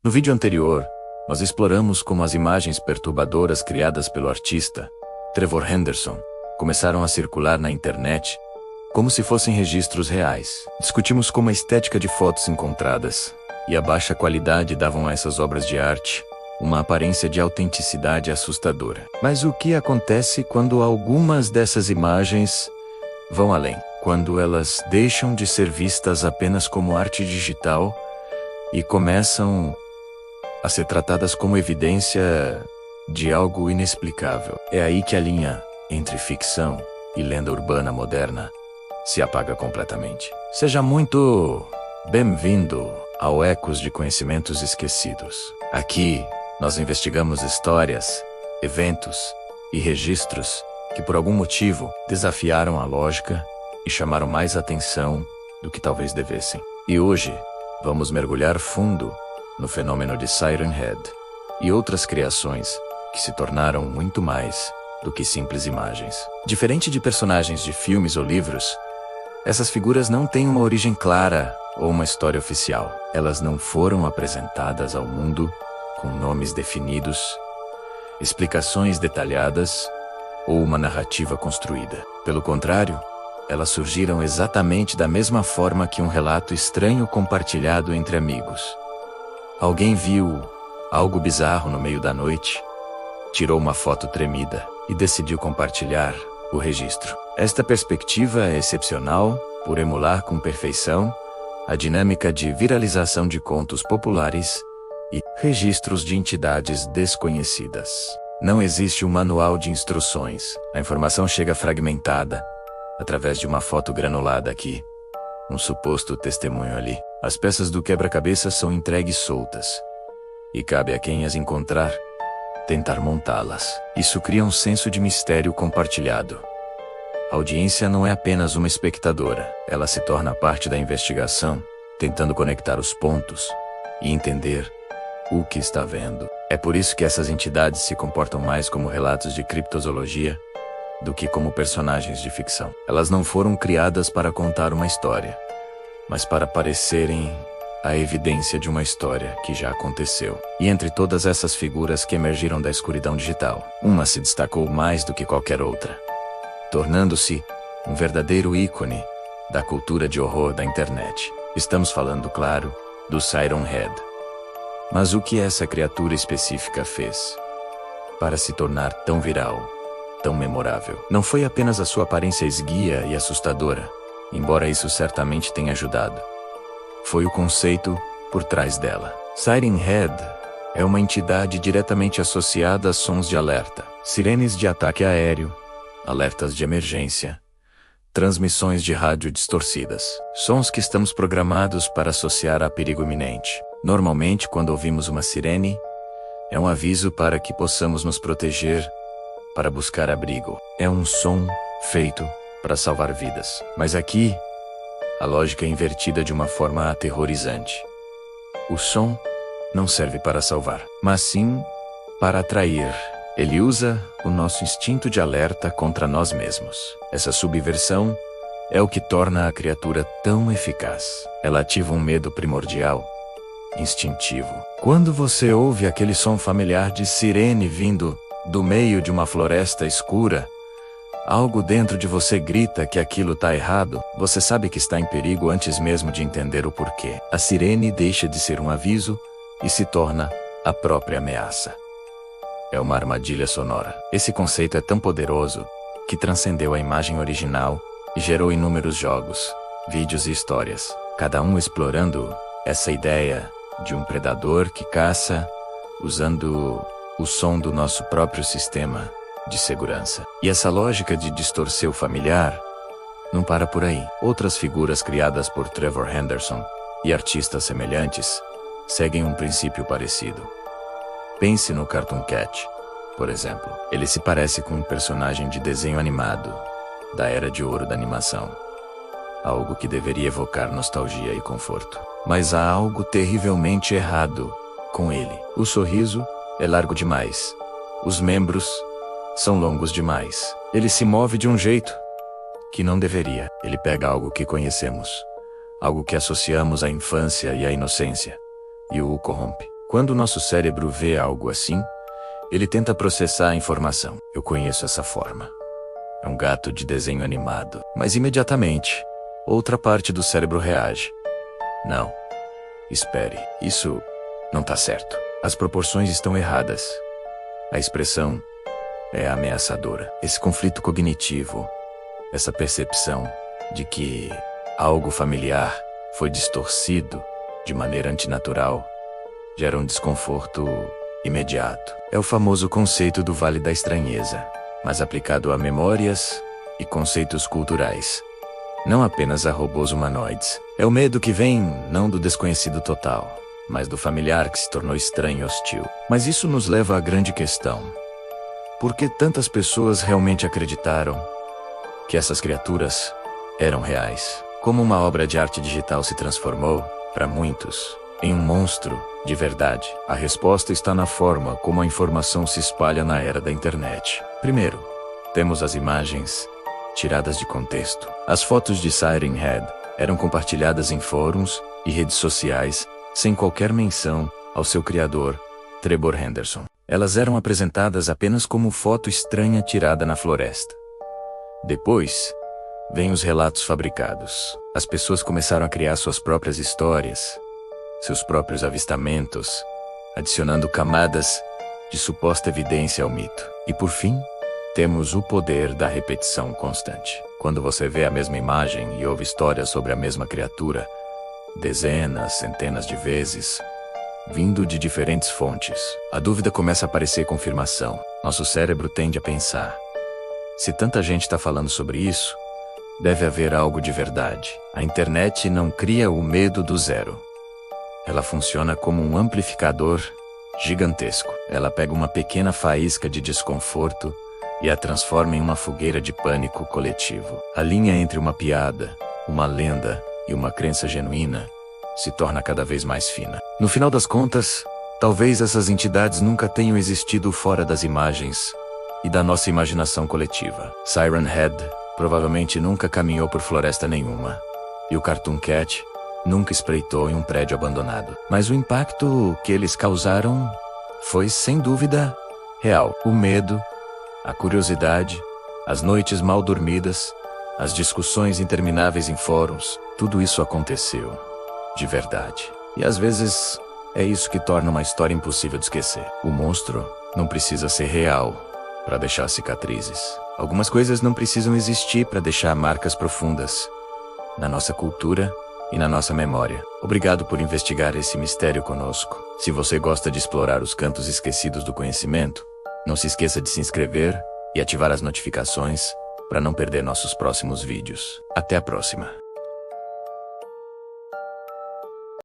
No vídeo anterior, nós exploramos como as imagens perturbadoras criadas pelo artista, Trevor Henderson, começaram a circular na internet como se fossem registros reais. Discutimos como a estética de fotos encontradas e a baixa qualidade davam a essas obras de arte uma aparência de autenticidade assustadora. Mas o que acontece quando algumas dessas imagens vão além? Quando elas deixam de ser vistas apenas como arte digital e começam a ser tratadas como evidência de algo inexplicável. É aí que a linha entre ficção e lenda urbana moderna se apaga completamente. Seja muito bem-vindo ao Ecos de Conhecimentos Esquecidos. Aqui, nós investigamos histórias, eventos e registros que por algum motivo desafiaram a lógica e chamaram mais atenção do que talvez devessem. E hoje, vamos mergulhar fundo no fenômeno de Siren Head e outras criações que se tornaram muito mais do que simples imagens. Diferente de personagens de filmes ou livros, essas figuras não têm uma origem clara ou uma história oficial. Elas não foram apresentadas ao mundo com nomes definidos, explicações detalhadas ou uma narrativa construída. Pelo contrário, elas surgiram exatamente da mesma forma que um relato estranho compartilhado entre amigos. Alguém viu algo bizarro no meio da noite, tirou uma foto tremida e decidiu compartilhar o registro. Esta perspectiva é excepcional por emular com perfeição a dinâmica de viralização de contos populares e registros de entidades desconhecidas. Não existe um manual de instruções. A informação chega fragmentada, através de uma foto granulada aqui, um suposto testemunho ali. As peças do quebra-cabeça são entregues soltas, e cabe a quem as encontrar tentar montá-las. Isso cria um senso de mistério compartilhado. A audiência não é apenas uma espectadora, ela se torna parte da investigação, tentando conectar os pontos e entender o que está vendo. É por isso que essas entidades se comportam mais como relatos de criptozoologia do que como personagens de ficção. Elas não foram criadas para contar uma história, mas para parecerem a evidência de uma história que já aconteceu. E entre todas essas figuras que emergiram da escuridão digital, uma se destacou mais do que qualquer outra, tornando-se um verdadeiro ícone da cultura de horror da internet. Estamos falando, claro, do Siren Head. Mas o que essa criatura específica fez para se tornar tão viral, tão memorável? Não foi apenas a sua aparência esguia e assustadora, embora isso certamente tenha ajudado. Foi o conceito por trás dela. Siren Head é uma entidade diretamente associada a sons de alerta, sirenes de ataque aéreo, alertas de emergência, transmissões de rádio distorcidas, sons que estamos programados para associar a perigo iminente. Normalmente, quando ouvimos uma sirene, é um aviso para que possamos nos proteger, para buscar abrigo. É um som feito para salvar vidas. Mas aqui, a lógica é invertida de uma forma aterrorizante. O som não serve para salvar, mas sim para atrair. Ele usa o nosso instinto de alerta contra nós mesmos. Essa subversão é o que torna a criatura tão eficaz. Ela ativa um medo primordial, instintivo. Quando você ouve aquele som familiar de sirene vindo do meio de uma floresta escura, algo dentro de você grita que aquilo está errado. Você sabe que está em perigo antes mesmo de entender o porquê. A sirene deixa de ser um aviso e se torna a própria ameaça. É uma armadilha sonora. Esse conceito é tão poderoso que transcendeu a imagem original e gerou inúmeros jogos, vídeos e histórias, cada um explorando essa ideia de um predador que caça usando o som do nosso próprio sistema de segurança. E essa lógica de distorcer o familiar não para por aí. Outras figuras criadas por Trevor Henderson e artistas semelhantes seguem um princípio parecido. Pense no Cartoon Cat, por exemplo. Ele se parece com um personagem de desenho animado da era de ouro da animação. Algo que deveria evocar nostalgia e conforto. Mas há algo terrivelmente errado com ele. O sorriso é largo demais. Os membros são longos demais. Ele se move de um jeito que não deveria. Ele pega algo que conhecemos, algo que associamos à infância e à inocência, e o corrompe. Quando o nosso cérebro vê algo assim, ele tenta processar a informação. Eu conheço essa forma. É um gato de desenho animado. Mas imediatamente, outra parte do cérebro reage. Não. Espere. Isso não tá certo. As proporções estão erradas. A expressão é ameaçadora. Esse conflito cognitivo, essa percepção de que algo familiar foi distorcido de maneira antinatural, gera um desconforto imediato. É o famoso conceito do Vale da Estranheza, mas aplicado a memórias e conceitos culturais. Não apenas a robôs humanoides. É o medo que vem não do desconhecido total, mas do familiar que se tornou estranho e hostil. Mas isso nos leva à grande questão. Por que tantas pessoas realmente acreditaram que essas criaturas eram reais? Como uma obra de arte digital se transformou, para muitos, em um monstro de verdade? A resposta está na forma como a informação se espalha na era da internet. Primeiro, temos as imagens tiradas de contexto. As fotos de Siren Head eram compartilhadas em fóruns e redes sociais sem qualquer menção ao seu criador, Trevor Henderson. Elas eram apresentadas apenas como foto estranha tirada na floresta. Depois, vêm os relatos fabricados. As pessoas começaram a criar suas próprias histórias, seus próprios avistamentos, adicionando camadas de suposta evidência ao mito. E por fim, temos o poder da repetição constante. Quando você vê a mesma imagem e ouve histórias sobre a mesma criatura, dezenas, centenas de vezes, vindo de diferentes fontes, a dúvida começa a parecer confirmação. Nosso cérebro tende a pensar: se tanta gente está falando sobre isso, deve haver algo de verdade. A internet não cria o medo do zero. Ela funciona como um amplificador gigantesco. Ela pega uma pequena faísca de desconforto e a transforma em uma fogueira de pânico coletivo. A linha entre uma piada, uma lenda e uma crença genuína se torna cada vez mais fina. No final das contas, talvez essas entidades nunca tenham existido fora das imagens e da nossa imaginação coletiva. Siren Head provavelmente nunca caminhou por floresta nenhuma, e o Cartoon Cat nunca espreitou em um prédio abandonado. Mas o impacto que eles causaram foi, sem dúvida, real. O medo, a curiosidade, as noites mal dormidas, as discussões intermináveis em fóruns, tudo isso aconteceu de verdade. E às vezes é isso que torna uma história impossível de esquecer. O monstro não precisa ser real para deixar cicatrizes. Algumas coisas não precisam existir para deixar marcas profundas na nossa cultura e na nossa memória. Obrigado por investigar esse mistério conosco. Se você gosta de explorar os cantos esquecidos do conhecimento, não se esqueça de se inscrever e ativar as notificações para não perder nossos próximos vídeos. Até a próxima!